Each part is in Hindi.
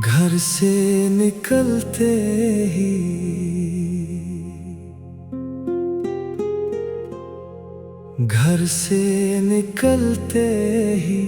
घर से निकलते ही घर से निकलते ही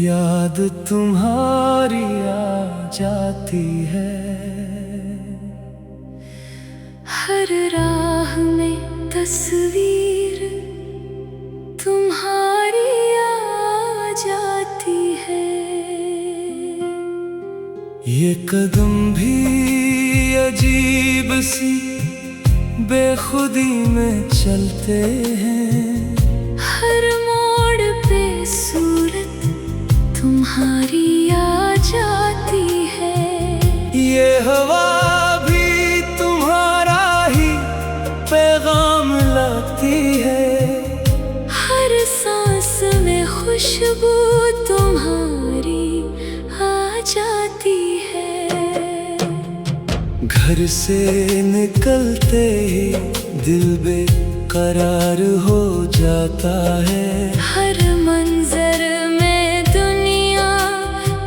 याद तुम्हारी आ जाती है। हर राह में तस्वीर तुम्हारी आ जाती है। ये कदम भी अजीब सी बेखुदी में चलते हैं। हर मोड़ पे सूरत तुम्हारी आ जाती है। ये हवा भी तुम्हारा ही पैगाम लाती है। हर सांस में खुशबू तुम्हारी आ जाती है। घर से निकलते ही दिल बेकरार हो जाता है। हर मंजर में दुनिया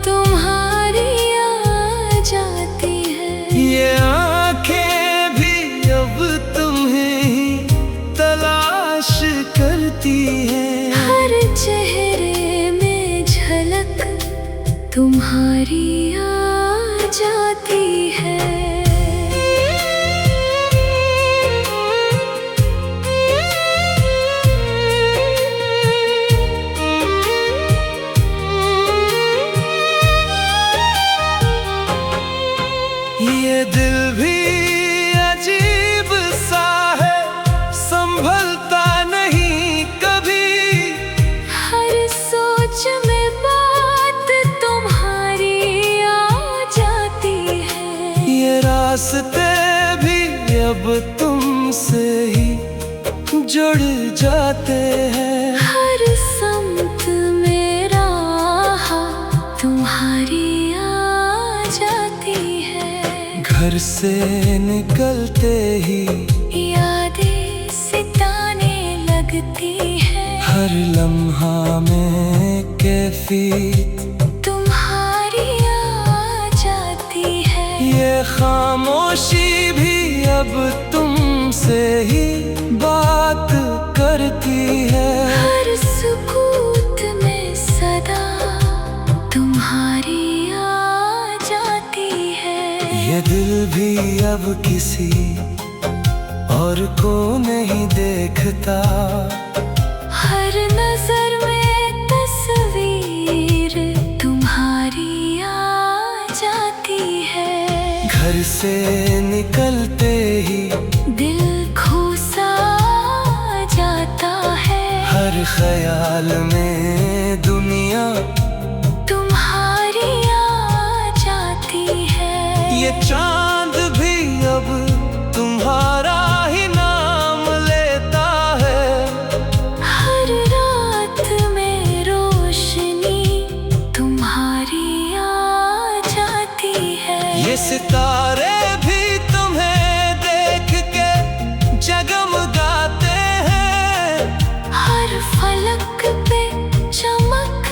तुम्हारी आ जाती है। ये आंखें भी अब तुम्हें ही तलाश करती हैं। हर चेहरे में झलक तुम्हारी आ जाती है। ये दिल भी अजीब सा है, संभलता नहीं कभी। हर सोच में बात तुम्हारी आ जाती है। ये रास्ते भी अब तुमसे ही जुड़ जाते हैं। हर समत में राह तुम्हारी आ जाती है। घर से निकलते ही यादें सिताने लगती है। हर लम्हा में कैफियत तुम्हारी आ जाती है। ये खामोशी भी अब तुमसे ही बात करती है। हर सुकूत में सदा तुम्हारी आ जाती है। ये दिल भी अब किसी और को नहीं देखता। हर नजर में तस्वीर तुम्हारी आ जाती है। घर से निकलते ही दिल खो सा जाता है। हर ख्याल में दुनिया तुम्हारी आ जाती है। ये चांद भी अब तुम्हारा ही नाम लेता है। हर रात में रोशनी तुम्हारी आ जाती है। ये सितारे भी तुम्हें देख के जगमगाते हैं। हर फलक पे चमक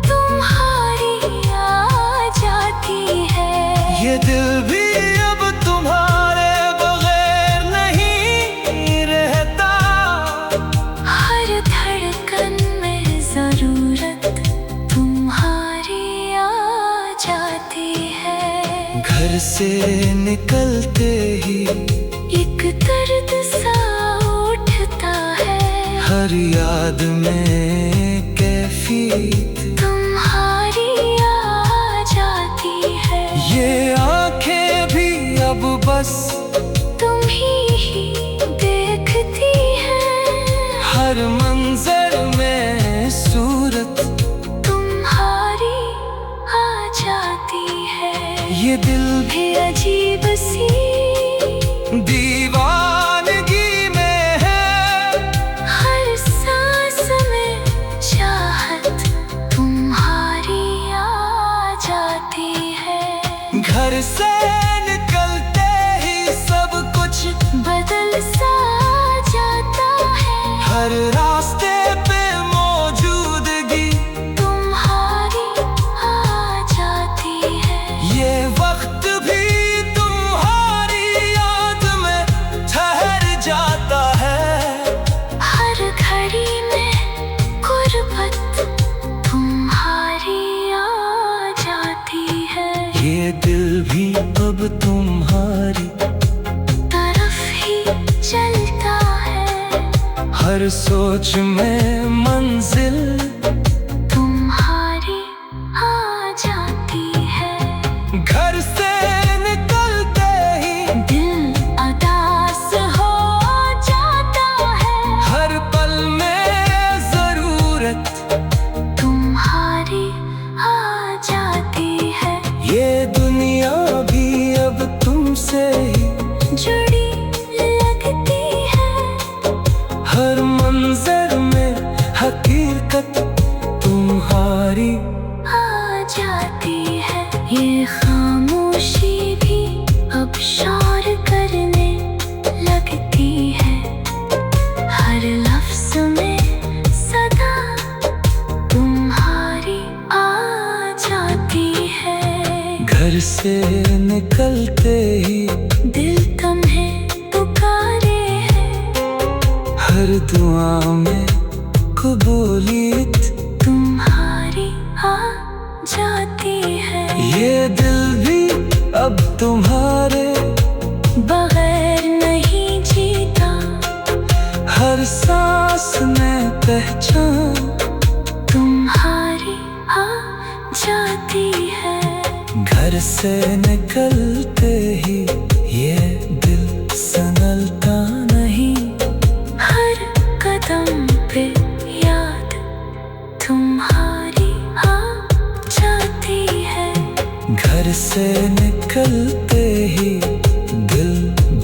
तुम्हारी आ जाती है। ये दिल भी अब तुम्हारे बगैर नहीं रहता। हर धड़कन में जरूरत तुम्हारी आ जाती है। घर से निकलते ही एक दर्द सा उठता है। हर याद में कैफियत तुम्हारी आ जाती है। ये आंखें भी अब बस तुम्ही देखती है। हर मंजर में सूरत तुम्हारी आ जाती है। ये दिल भी अजीब सी दीवानगी में है। हर सांस में चाहत तुम्हारी आ जाती है। घर से निकलते ही सब कुछ बदल सा जाता है। हर रास्ते पे मौजूदगी तुम्हारी आ जाती है। हर सोच में मंजिल तुम्हारी आ जाती है। घर से निकलते ही दिल उदास हो जाता है। हर पल में जरूरत तुम्हारी आ जाती है। ये दुनिया भी अब तुमसे ही जुड़ी लगती है। हर मंजर में हकीकत तुम्हारी आ जाती है। ये खामोशी भी अब शोर करने लगती है। हर लफ्ज़ में सदा तुम्हारी आ जाती है। घर से निकलते ही दिल तुम्हें पुकारे है। हर दुआ में कबूलियत तुम्हारी आ जाती है। ये दिल भी अब तुम्हारे बगैर नहीं जीता। हर सांस में पहचान तुम्हारी आ जाती है। घर से निकलते ही ये दिल संभलता नहीं। हर कदम पे याद तुम्हारी आ जाती है। घर से निकलते ही दिल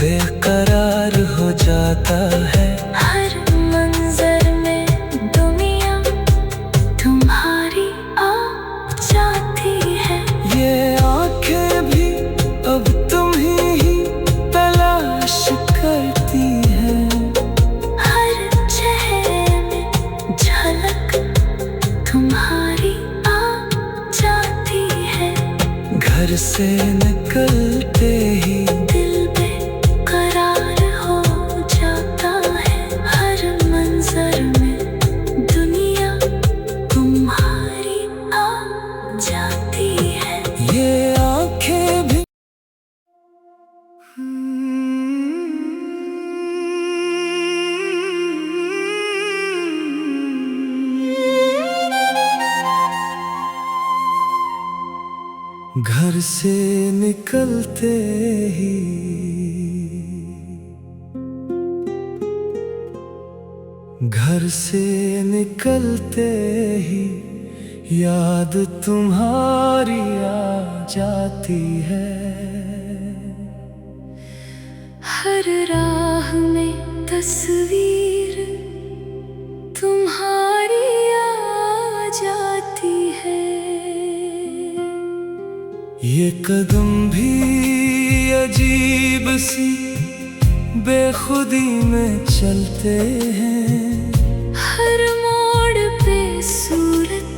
बेकरार हो जाता है। हर मंजर में दुनिया तुम्हारी आ जाती है। ये आंखें भी अब तुम्ही तलाश करती हैं। हर चेहरे में झलक तुम्हारी आ जाती है। घर से निकलते ही दिल बेकरार हो जाता है। हर मंजर में दुनिया तुम्हारी आ जाती है। ये आंखें भी घर से निकलते ही घर से निकलते ही याद तुम्हारी आ जाती है। हर राह में तस्वीर तुम्हारी आ जाती है। ये कदम भी अजीब सी बेखुदी में चलते हैं। हर मोड़ पे सूरत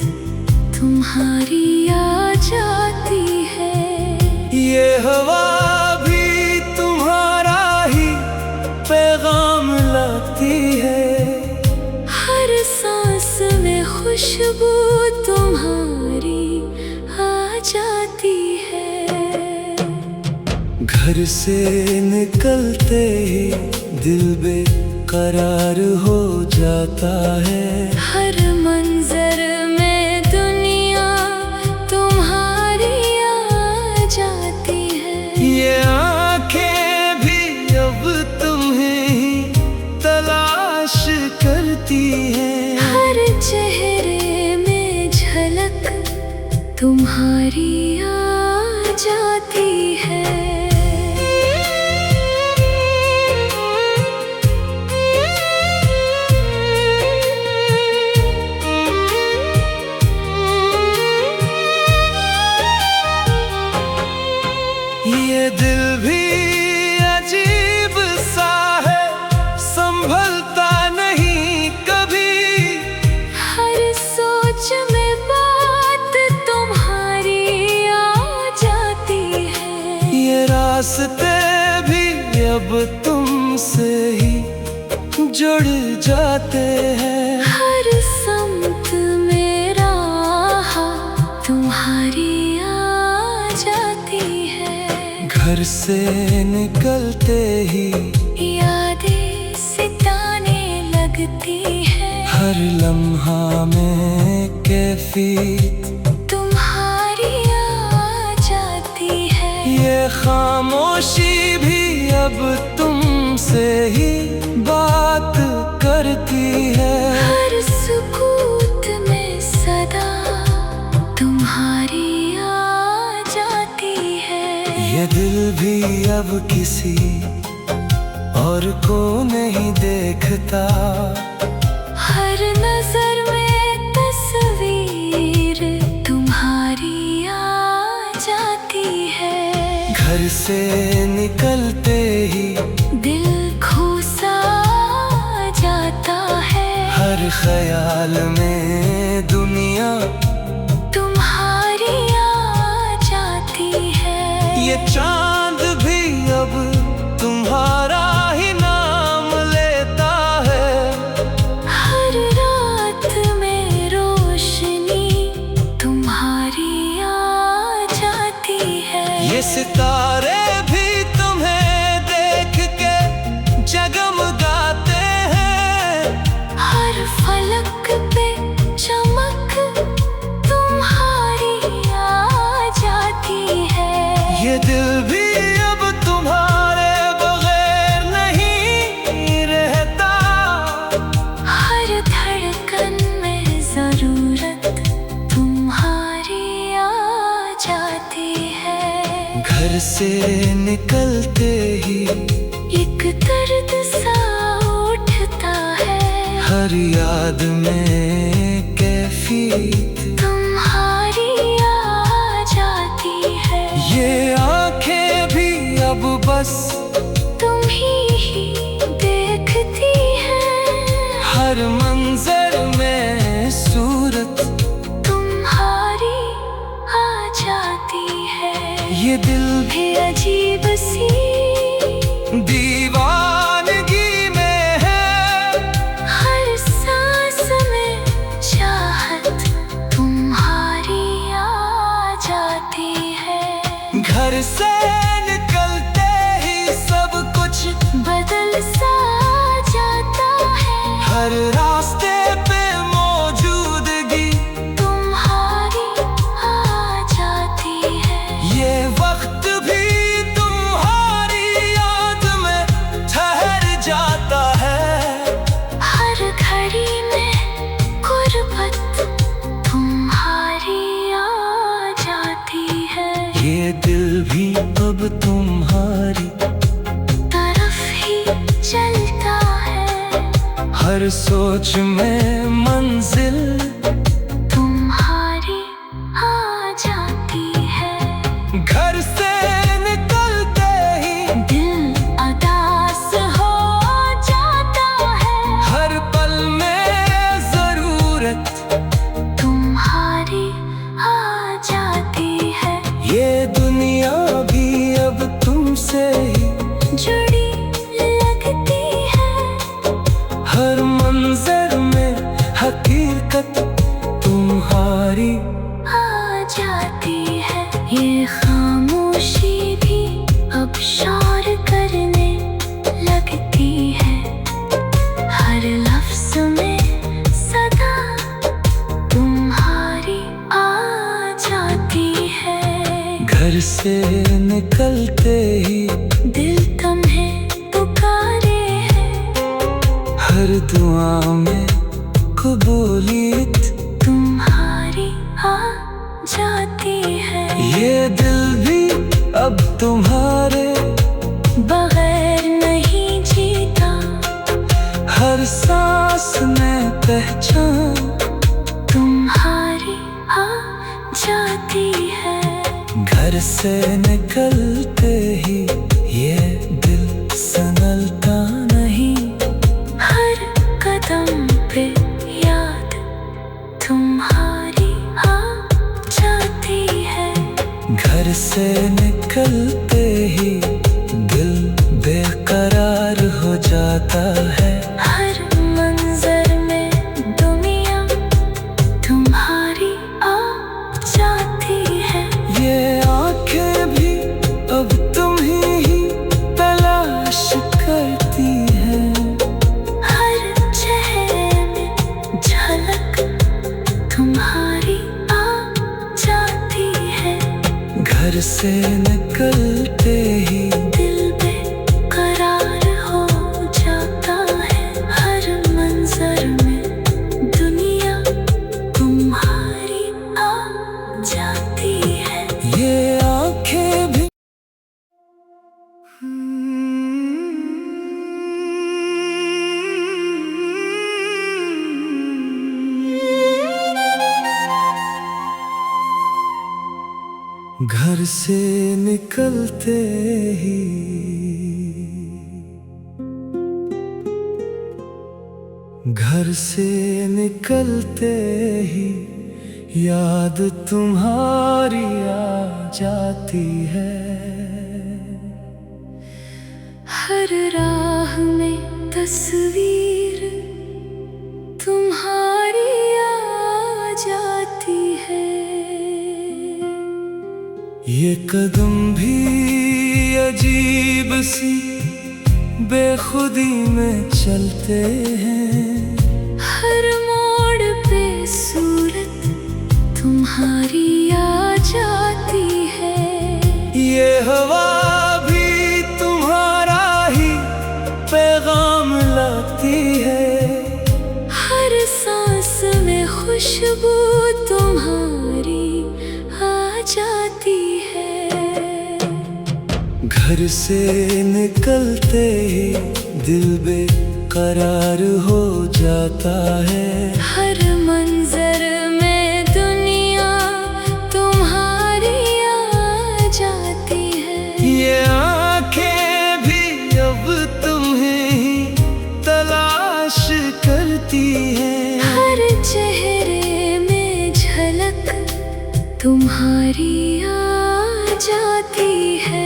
तुम्हारी आ जाती है। ये हवा भी तुम्हारा ही पैगाम लाती है। हर सांस में खुशबू तुम्हारी आ जाती है। घर से निकलते ही दिल बेकरार हो जाता है। हर मंजर में दुनिया तुम्हारी आ जाती है। ये आंखें भी अब तुम्हें ही तलाश करती हैं। हर चेहरे में झलक तुम्हारी आ जाती है। ये दिल भी अजीब सा है, संभलता नहीं कभी। हर सोच में बात तुम्हारी आ जाती है। ये रास्ते भी अब तुमसे ही जुड़ जाते हैं। हर समत में राह तुम्हारी आ जाती है। घर से निकलते ही यादें सिताने लग लगती है। हर लम्हा में कैफियत तुम्हारी आ जाती है। ये खामोशी भी अब तुमसे ही बात करती है। हर सुकूत में सदा तुम्हारी आ जाती है। ये दिल भी अब किसी और को नहीं देखता। हर नजर में तस्वीर तुम्हारी आ जाती है। घर से निकलते ही दिल खो सा जाता है। हर ख्याल में दुनिया तुम्हारी आ जाती है। ये चांद भी अब तुम्हारा ही नाम लेता है। हर रात में रोशनी तुम्हारी आ जाती है। ये सितारे भी तुम्हें देख के जगमगाते हैं। हर फलक पे चमक तुम्हारी आ जाती है। ये दिल भी अब तुम्हारे बगैर नहीं रहता। हर धड़कन में जरूरत तुम्हारी आ जाती है। घर से निकलते ही एक दर्द सा उठता है। हर याद में कैफियत तुम्हारी आ जाती है। ये आंखें भी अब बस तुम ही देखती है। हर मंजर में सूरत तुम्हारी आ जाती है। ये दिल भी अजीब सी दीवानगी में है। हर सांस में चाहत तुम्हारी आ जाती है। घर से निकलते ही सब कुछ बदल सा जाता है। हर रास्ते पे मौजूदगी तुम्हारी आ जाती है। ये वक्त भी तुम्हारी याद में ठहर जाता है। हर घड़ी में गुर्बत तुम्हारी आ जाती है। ये दिल भी अब तुम्हारी तरफ ही चलता है। हर सोच में मंजिल तुम्हारी आ जाती है। घर से निकलते ही दिल अदास हो जाता है। हर पल में जरूरत तुम्हारी आ जाती है। ये दुनिया भी अब तुमसे ही जुड़ी लगती है। हर मंजर में हकीकत तुम्हारी आ जाती है। ये खामोशी भी अब शोर करने लगती है। हर लफ्ज में सदा तुम्हारी आ जाती है। घर से निकलते ही दिल तुम्हें पुकारे है। हर दुआ में कबूलियत तुम्हारी आ जाती है। ये दिल भी अब तुम्हारे बगैर नहीं जीता। हर सांस में पहचान तुम्हारी आ जाती है। घर से निकलते ही ये दिल संभलता नहीं। हर कदम पे याद तुम्हारी आ जाती है। घर से निकलते ही दिल बेकरार हो जाता है। हर मंजर में दुनिया तुम्हारी आ जाती है। ये आंखें भी अब तुम्हें ही तलाश करती हैं। हर चेहरा घर से निकलते ही घर से निकलते ही याद तुम्हारी आ जाती है। हर राह में तस्वीर तुम्हारी आ जाती है। ये कदम भी अजीब सी बेखुदी में चलते हैं। हर मोड़ पे सूरत तुम्हारी आ जाती है। ये हवा भी तुम्हारा ही पैगाम लाती है। हर सांस में खुशबू तुम्हारी आ जाती है। घर से निकलते ही दिल बेकरार हो जाता है। हर मंजर में दुनिया तुम्हारी आ जाती है। ये आंखें भी अब तुम्हें ही तलाश करती हैं। हर चेहरे में झलक तुम्हारी आ जाती है।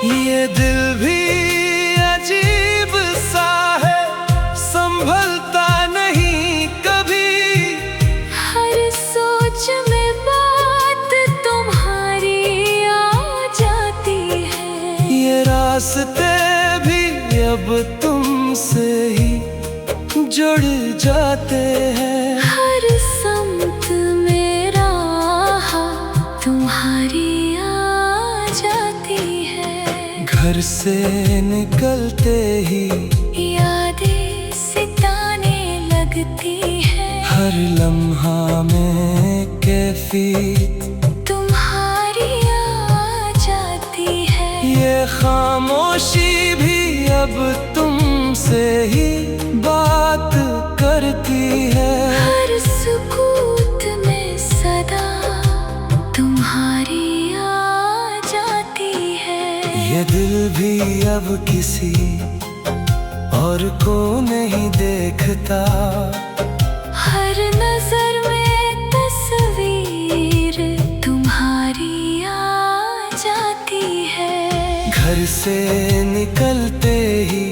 ये दिल भी अजीब सा है, संभलता नहीं कभी। हर सोच में बात तुम्हारी आ जाती है। ये रास्ते भी अब तुमसे ही जुड़ जाते हैं। हर समत में राह तुम्हारी आ जाती है। घर से निकलते ही यादें सिताने लगती है। हर लम्हा में कैफियत तुम्हारी आ जाती है। ये खामोशी भी अब तुमसे ही बात करती है। हर सुकूत में सदा तुम्हारी आ जाती है। ये दिल भी अब किसी और को नहीं देखता। हर नजर में तस्वीर तुम्हारी आ जाती है। घर से निकलते ही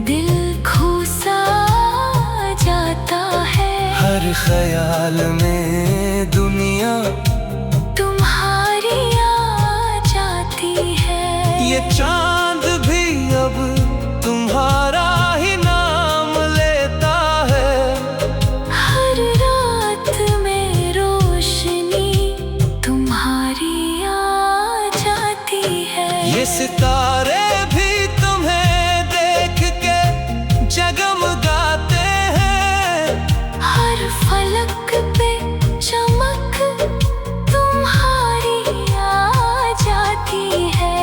दिल खो सा जाता है। हर ख्याल में दुनिया तुम्हारी आ जाती है। ये चांद भी अब तुम्हारा ही नाम लेता है। हर रात में रोशनी तुम्हारी आ जाती है। ये सितारे भी तुम्हें देख के जगमगाते हैं। हर फलक पे चमक तुम्हारी आ जाती है।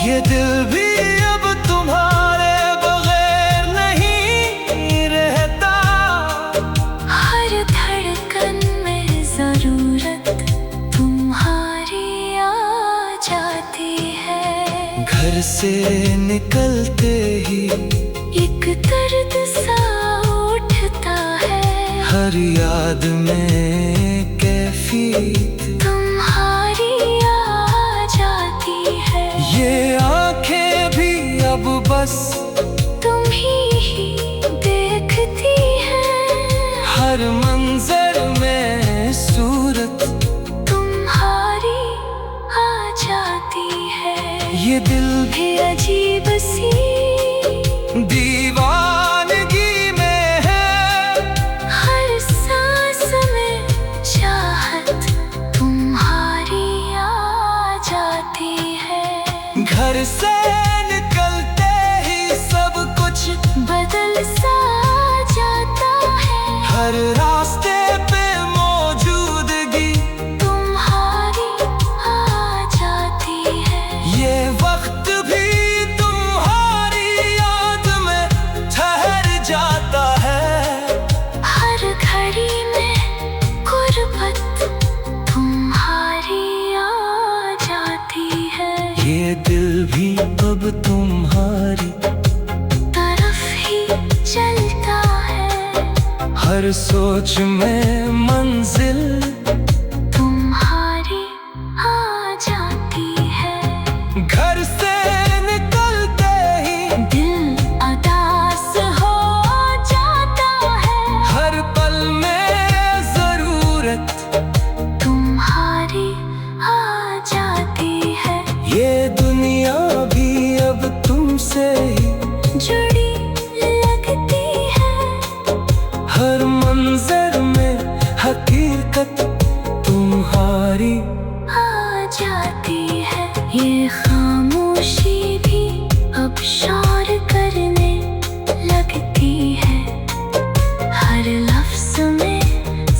ये दिल भी अब तुम्हारे बगैर नहीं रहता। हर धड़कन में जरूरत तुम्हारी आ जाती है। घर से निकलते ही एक दर्द सा उठता है। हर याद में कैफियत तुम्हारी आ जाती है। ये आंखें भी अब बस तुम्ही देखती है। हर मंजर में सूरत तुम्हारी आ जाती है। ये दिल भी अजीब सी दीवानगी में है। हर सांस में चाहत तुम्हारी आ जाती है। घर से निकलते ही सब कुछ बदल सा जाता है। हर रास्ते पे मौजूदगी तुम्हारी आ जाती है। हर सोच में मंजिल तुम्हारी आ जाती है। घर से निकलते ही दिल उदास हो जाता है। हर पल में जरूरत तुम्हारी आ जाती है। ये दुनिया भी अब तुमसे ही जुड़ी लगती है। हर मंजर में हकीकत तुम्हारी आ जाती है। ये खामोशी भी अब शोर करने लगती है। हर लफ्ज़ में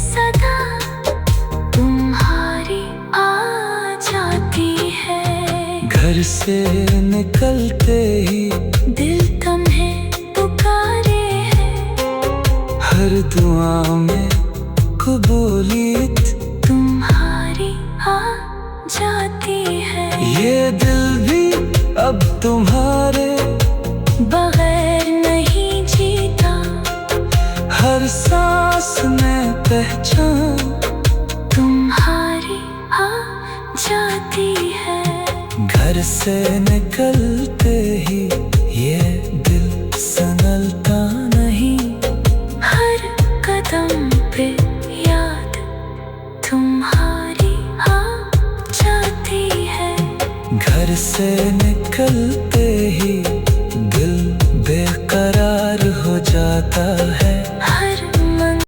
सदा तुम्हारी आ जाती है। घर से निकलते ही दिल तुम्हें पुकारे है। हर दुआ में कबूलियत तुम्हारी आ जाती है। ये दिल भी अब तुम्हारे बगैर नहीं जीता। हर सांस में पहचान तुम्हारी आ जाती है। घर से निकलते ही ये दिल संभलता नहीं। हर कदम पे याद तुम्हारी आ जाती है। घर से निकलते ही दिल बेकरार हो जाता है।